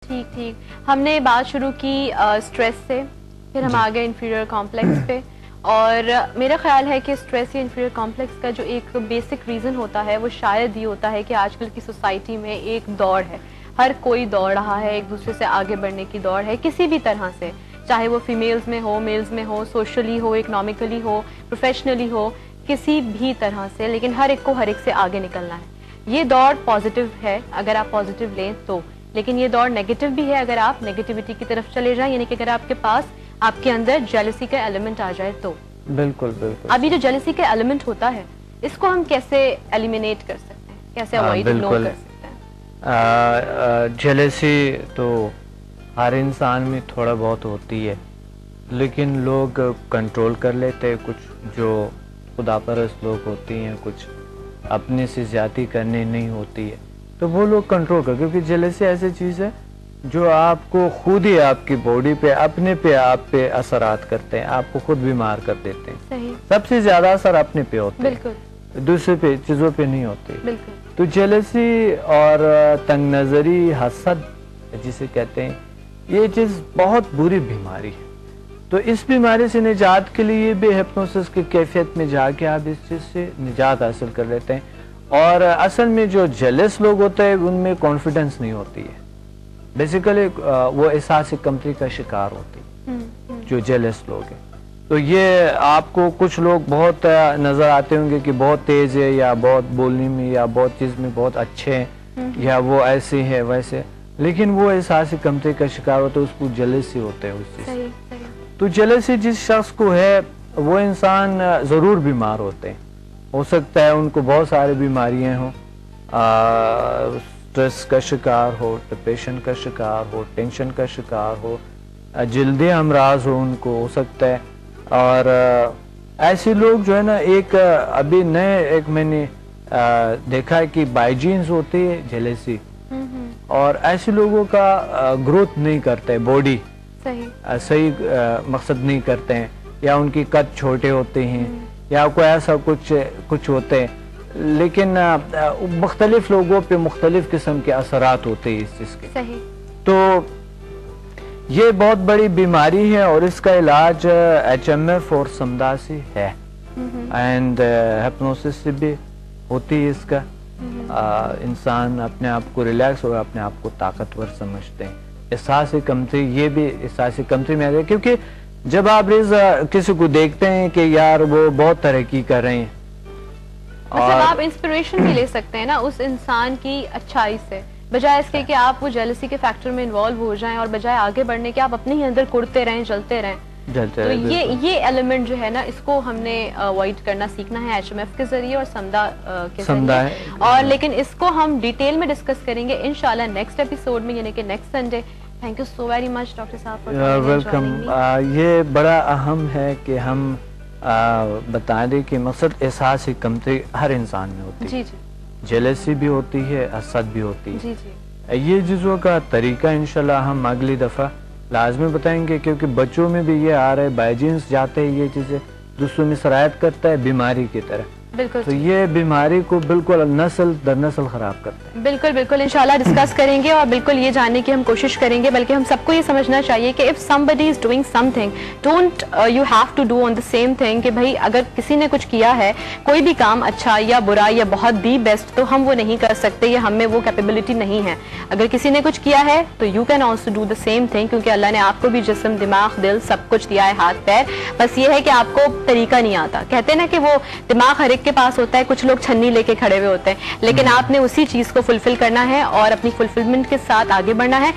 ٹھیک ٹھیک. ہم نے بات شروع کی اسٹریس سے, پھر ہم آگے انفیریئر کمپلیکس پہ, اور میرا خیال ہے کہ اسٹریس یا انفیریئر کمپلیکس کا جو ایک بیسک ریزن ہوتا ہے وہ شاید یہ ہوتا ہے کہ آج کل کی سوسائٹی میں ایک دوڑ ہے, ہر کوئی دوڑ رہا ہے, ایک دوسرے سے آگے بڑھنے کی دوڑ ہے کسی بھی طرح سے, چاہے وہ فیمیلز میں ہو, میلز میں ہو, سوشلی ہو, اکنامکلی ہو, پروفیشنلی ہو, کسی بھی طرح سے, لیکن ہر ایک کو ہر ایک سے آگے نکلنا ہے. یہ دوڑ پازیٹیو ہے اگر آپ پازیٹیو لیں تو, لیکن یہ دوڑ نیگیٹو بھی ہے اگر آپ نیگیٹیوٹی کی طرف چلے جائیں, یعنی کہ اگر آپ کے پاس آپ کے اندر جیلسی کا ایلیمنٹ آ جائے تو. بالکل بالکل. اب یہ جو جیلسی کا ایلیمنٹ ہوتا ہے اس کو ہم کیسے ایلیمینیٹ کر سکتے ہیں, کیسے اوائڈ اگنور کر سکتے ہیں؟ جیلسی تو ہر انسان میں تھوڑا بہت ہوتی ہے, لیکن لوگ کنٹرول کر لیتے, کچھ جو خدا پرست لوگ ہوتی ہیں کچھ اپنے سے زیادتی کرنے نہیں ہوتی ہے تو وہ لوگ کنٹرول کر, کیونکہ جیلسی ایسی چیز ہے جو آپ کو خود ہی آپ کی باڈی پہ اپنے پہ آپ پہ اثرات کرتے ہیں, آپ کو خود بیمار کر دیتے ہیں. صحیح. سب سے زیادہ اثر اپنے پہ ہوتا ہے, بالکل دوسرے پہ چیزوں پہ نہیں ہوتی. بالکل. تو جیلسی اور تنگ نظری, حسد جسے کہتے ہیں, یہ چیز بہت بری بیماری ہے. تو اس بیماری سے نجات کے لیے بھی ہپنوسس کی کیفیت میں جا کے آپ اس چیز سے نجات حاصل کر لیتے ہیں. اور اصل میں جو جیلس لوگ ہوتے ہیں ان میں کانفیڈنس نہیں ہوتی ہے, بیسیکلی وہ احساس کمتری کا شکار ہوتی ہے جو جیلس لوگ ہیں. تو یہ آپ کو کچھ لوگ بہت نظر آتے ہوں گے کہ بہت تیز ہے, یا بہت بولنے میں, یا بہت چیز میں بہت اچھے ہیں, یا وہ ایسے ہیں ویسے, لیکن وہ احساس کمتری کا شکار ہوتے ہیں, اس کو جیلسی ہوتے ہیں اس چیز سے. تو جیلسی جس شخص کو ہے وہ انسان ضرور بیمار ہوتے ہیں. ہو سکتا ہے ان کو بہت ساری بیماریاں ہوں, اسٹریس کا شکار ہو, ڈپریشن کا شکار ہو, ٹینشن کا شکار ہو, جلدی امراض ہو ان کو, ہو سکتا ہے. اور ایسے لوگ جو ہے نا, ایک ابھی نئے ایک میں نے دیکھا ہے کہ بائیجینز ہوتی ہے جیلسی, اور ایسے لوگوں کا گروتھ نہیں کرتے, باڈی صحیح مقصد نہیں کرتے ہیں, یا ان کی قد چھوٹے ہوتے ہیں, یا کوئی ایسا کچھ ہوتے ہیں, لیکن مختلف لوگوں پہ مختلف قسم کے اثرات ہوتے ہیں اس چیز کے. تو یہ بہت بڑی بیماری ہے, اور اس کا علاج HMF اور سمداسی ہے, اینڈ ہپنوسس سے بھی ہوتی ہے اس کا. انسان اپنے آپ کو ریلیکس اور اپنے آپ کو طاقتور سمجھتے ہیں. احساس کمتری, یہ بھی احساس کمتری میں آتا ہے, کیونکہ جب آپ کسی کو دیکھتے ہیں کہ یار وہ بہت ترقی کر رہے ہیں, مطلب آپ انسپریشن بھی لے سکتے ہیں نا اس انسان کی اچھائی سے, بجائے اس کے کہ آپ وہ جیلسی کے فیکٹر میں انوالو ہو جائیں, اور بجائے آگے بڑھنے کے آپ اپنے ہی اندر کڑتے رہیں, جلتے رہیں. تو یہ ایلیمنٹ جو ہے نا, اس کو ہم نے اوائڈ کرنا سیکھنا ہے HMF کے ذریعے اور سمدا کے ذریعے. اور لیکن اس کو ہم ڈیٹیل میں ڈسکس کریں گے انشاءاللہ نیکسٹ ایپیسوڈ میں, یعنی کہ next Sunday. Thank you so very much doctor صاحب. ویلکم. یہ بڑا اہم ہے کہ ہم بتا دیں کہ مقصد احساس کمتری ہر انسان میں ہوتی ہے. جی جی. جیلسی بھی ہوتی ہے, حسد بھی ہوتی ہے. جی جی. یہ چیزوں کا طریقہ انشاءاللہ ہم اگلی دفعہ لازمی بتائیں گے, کیونکہ بچوں میں بھی یہ آ رہا ہے, بائیجینس جاتے ہیں, یہ چیزیں دوسروں میں سرایت کرتا ہے بیماری کی طرح. بالکل. تو یہ بیماری کو بالکل نسل در نسل خراب کرتا ہے. بالکل بالکل انشاءاللہ ڈسکس کریں گے, اور بالکل یہ جاننے کی ہم کوشش کریں گے, بلکہ ہم سب کو یہ سمجھنا چاہیے کہ if somebody is doing something, don't you have to do on the same thing, کہ بھائی اگر کسی نے کچھ کیا ہے, کوئی بھی کام اچھا یا برا یا بہت دی بیسٹ, تو ہم وہ نہیں کر سکتے, یا ہم میں وہ کیپیبلٹی نہیں ہے. اگر کسی نے کچھ کیا ہے تو you can also do the same thing, کیونکہ اللہ نے آپ کو بھی جسم, دماغ, دل سب کچھ دیا ہے, ہاتھ پیر, بس یہ ہے کہ آپ کو طریقہ نہیں آتا. کہتے ہیں نا کہ وہ دماغ ہر ایک کے پاس ہوتا ہے, کچھ لوگ چھنی لے کے کھڑے ہوئے ہوتے ہیں, لیکن آپ نے اسی چیز کو فلفل کرنا ہے اور اپنی فلفلمنٹ کے ساتھ آگے بڑھنا ہے.